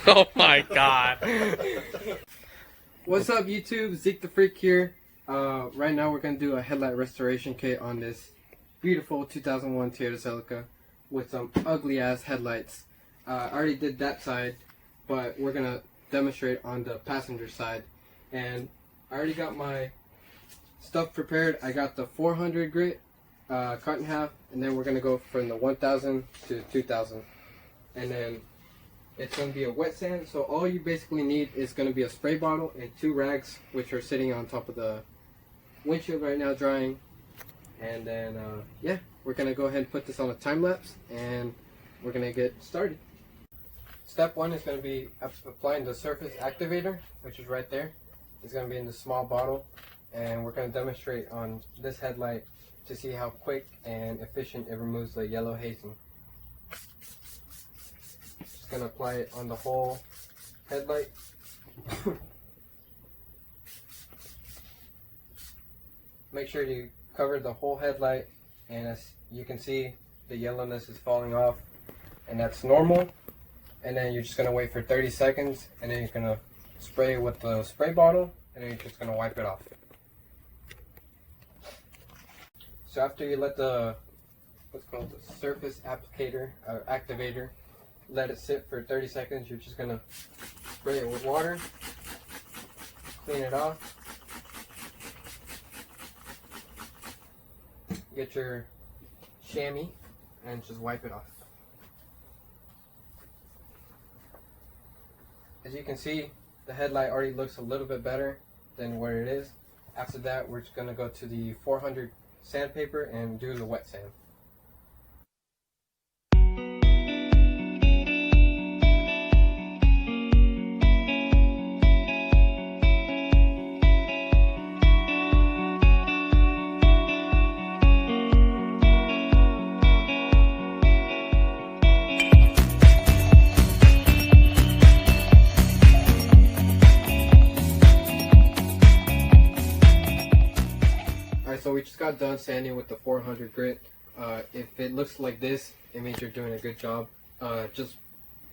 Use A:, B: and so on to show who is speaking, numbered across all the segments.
A: Oh my god.
B: What's up YouTube, Zeke the Freak here. Right now we're going to do a headlight restoration kit on this beautiful 2001 Toyota Celica with some ugly ass headlights. I already did that side, but we're going to demonstrate on the passenger side. And I already got my stuff prepared. I got the 400 grit cut in half, and then we're going to go from the 1000 to 2000. And then it's going to be a wet sand, so all you basically need is going to be a spray bottle and 2 rags, which are sitting on top of the windshield right now drying. And then yeah, we're going to go ahead and put this on a time lapse, and we're going to get started. Step 1 is going to be applying the surface activator, which is right there. It's going to be in the small bottle, and we're going to demonstrate on this headlight to see how quick and efficient it removes the yellow hazing. Going to apply it on the whole headlight. Make sure you cover the whole headlight, and as you can see, the yellowness is falling off, and that's normal. And then you're just going to wait for 30 seconds, and then you're going to spray with the spray bottle, and then you're just going to wipe it off. So after you let the what's called the surface activator let it sit for 30 seconds, you're just gonna spray it with water, clean it off, get your chamois, and just wipe it off. As you can see, the headlight already looks a little bit better than where it is. After that, we're just gonna go to the 400 sandpaper and do the wet sand. So we just got done sanding with the 400 grit. If it looks like this, it means you're doing a good job. Just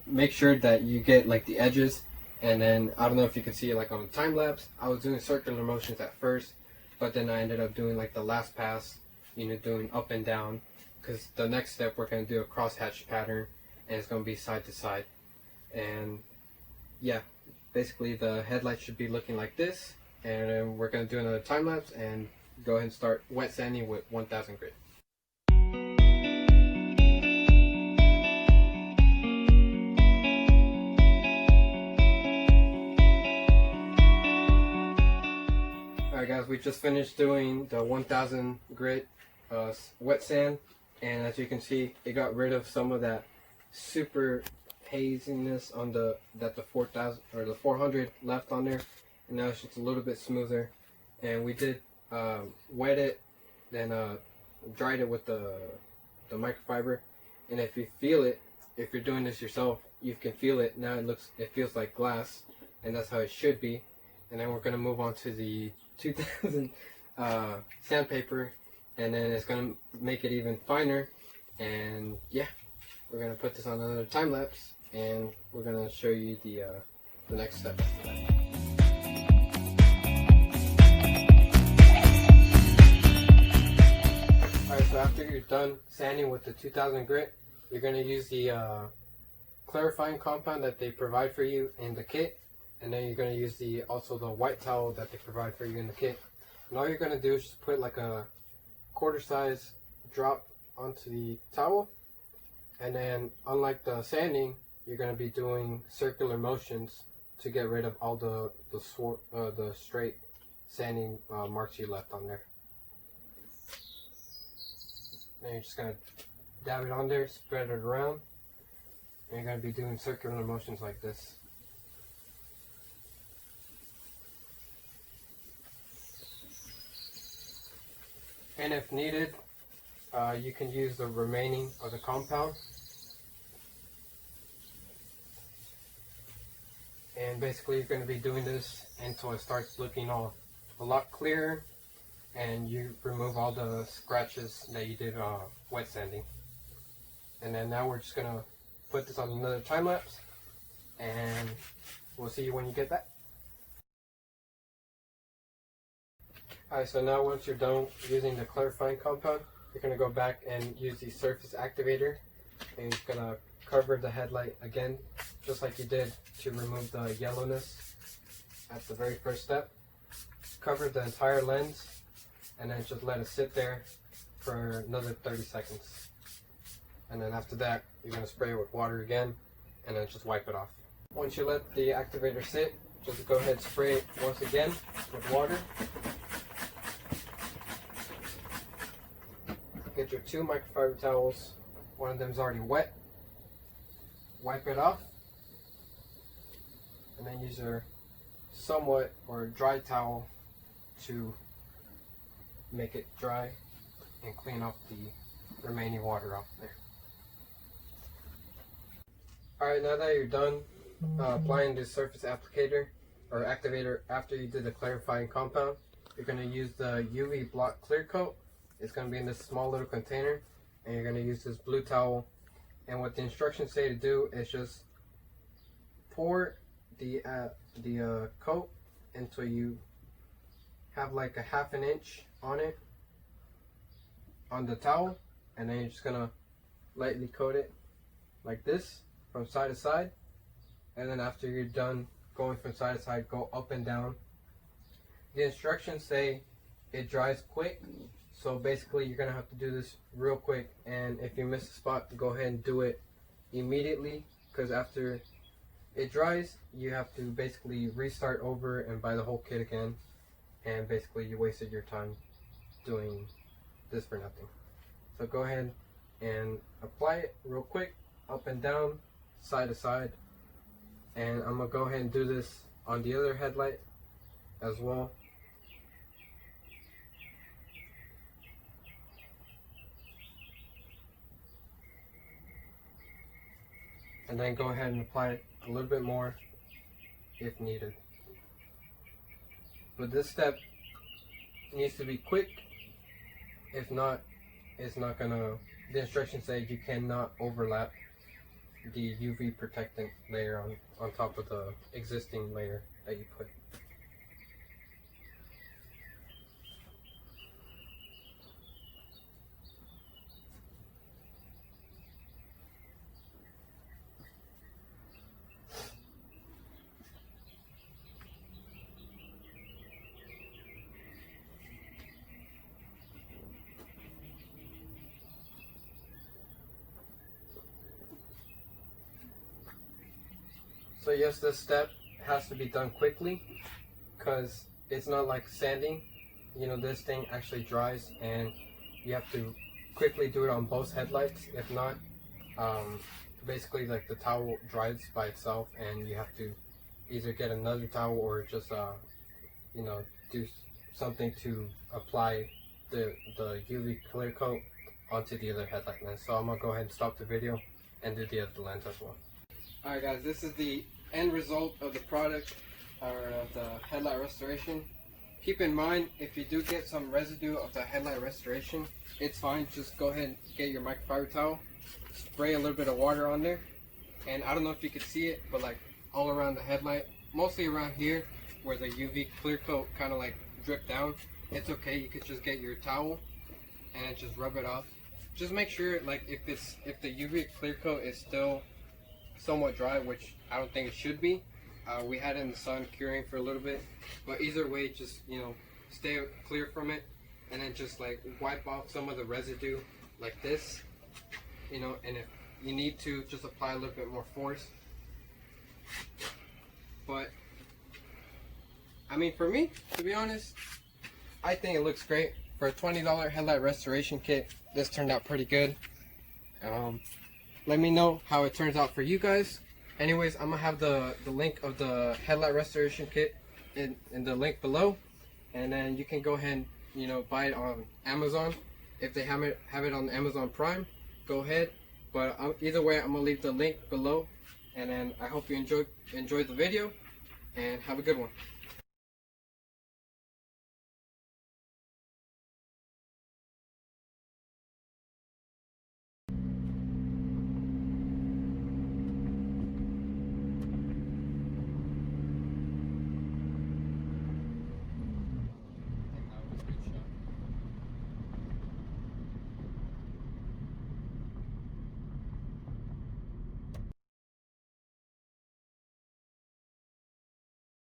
B: make sure that you get like the edges, and then I don't know if you can see it like on the time lapse. I was doing circular motions at first, but then I ended up doing like the last pass, doing up and down, because the next step we're going to do a crosshatch pattern, and it's going to be side to side. And yeah, basically the headlight should be looking like this, and then we're going to do another time lapse and go ahead and start wet sanding with 1000 grit. Alright guys, we just finished doing the 1000 grit wet sand, and as you can see, it got rid of some of that super haziness on the 4000 or the 400 left on there, and now it's just a little bit smoother. And we did wet it, then dried it with the microfiber, and if you feel it, if you're doing this yourself, you can feel it now. It feels like glass, and that's how it should be. And then we're gonna move on to the 2000 sandpaper, and then it's gonna make it even finer. And yeah, we're gonna put this on another time lapse, and we're gonna show you the next step after that. So after you're done sanding with the 2000 grit, you're going to use the clarifying compound that they provide for you in the kit, and then you're going to use also the white towel that they provide for you in the kit. And all you're going to do is just put like a quarter size drop onto the towel, and then unlike the sanding, you're going to be doing circular motions to get rid of all the straight sanding marks you left on there. And you're just going to dab it on there, spread it around, and you're going to be doing circular motions like this. And if needed, you can use the remaining of the compound. And basically you're going to be doing this until it starts looking a lot clearer, and you remove all the scratches that you did wet sanding. And then now we're just going to put this on another time lapse, and we'll see you when you get that. Alright, so now once you're done using the clarifying compound, you're going to go back and use the surface activator, and you're going to cover the headlight again, just like you did to remove the yellowness at the very first step. Cover the entire lens, and then just let it sit there for another 30 seconds. And then after that, you're going to spray it with water again, and then just wipe it off. Once you let the activator sit, just go ahead and spray it once again with water. Get your 2 microfiber towels. One of them is already wet. Wipe it off, and then use your somewhat or dry towel to make it dry and clean off the remaining water off there. Alright, now that you're done applying the surface applicator or activator after you did the clarifying compound, you're going to use the UV block clear coat. It's going to be in this small little container, and you're going to use this blue towel. And what the instructions say to do is just pour the coat until you have like a ½ an inch on it, on the towel, and then you're just going to lightly coat it like this from side to side. And then after you're done going from side to side, go up and down. The instructions say it dries quick. So basically you're going to have to do this real quick, and if you miss a spot, go ahead and do it immediately, because after it dries, you have to basically restart over and buy the whole kit again, and basically you wasted your time doing this for nothing. So go ahead and apply it real quick, up and down, side to side, and I'm going to go ahead and do this on the other headlight as well. And then go ahead and apply it a little bit more if needed. But this step needs to be quick. If not, it's not gonna, the instructions say you cannot overlap the UV protectant layer on top of the existing layer that you put. So yes, this step has to be done quickly, because it's not like sanding. You know, this thing actually dries, and you have to quickly do it on both headlights. If not, basically like the towel dries by itself, and you have to either get another towel or just you know, do something to apply the UV clear coat onto the other headlight lens. So I'm gonna go ahead and stop the video and do the other lens as well. Alright guys, this is the end result of the product, or of the headlight restoration. Keep in mind, if you do get some residue of the headlight restoration, it's fine. Just go ahead and get your microfiber towel, spray a little bit of water on there, and I don't know if you can see it, but like all around the headlight, mostly around here where the UV clear coat kind of like dripped down, it's okay. You could just get your towel and just rub it off. Just make sure, like, if the UV clear coat is still somewhat dry, which I don't think it should be. We had it in the sun curing for a little bit, but either way, just, you know, stay clear from it, and then just like wipe off some of the residue like this, you know, and if you need to, just apply a little bit more force. But I mean, for me, to be honest, I think it looks great. For a $20 headlight restoration kit, this turned out pretty good. Let me know how it turns out for you guys. Anyways, I'm gonna have the link of the headlight restoration kit in the link below, and then you can go ahead and, you know, buy it on Amazon. If they have it on Amazon Prime, go ahead. But either way, I'm gonna leave the link below, and then I hope you enjoyed the video, and have a good one.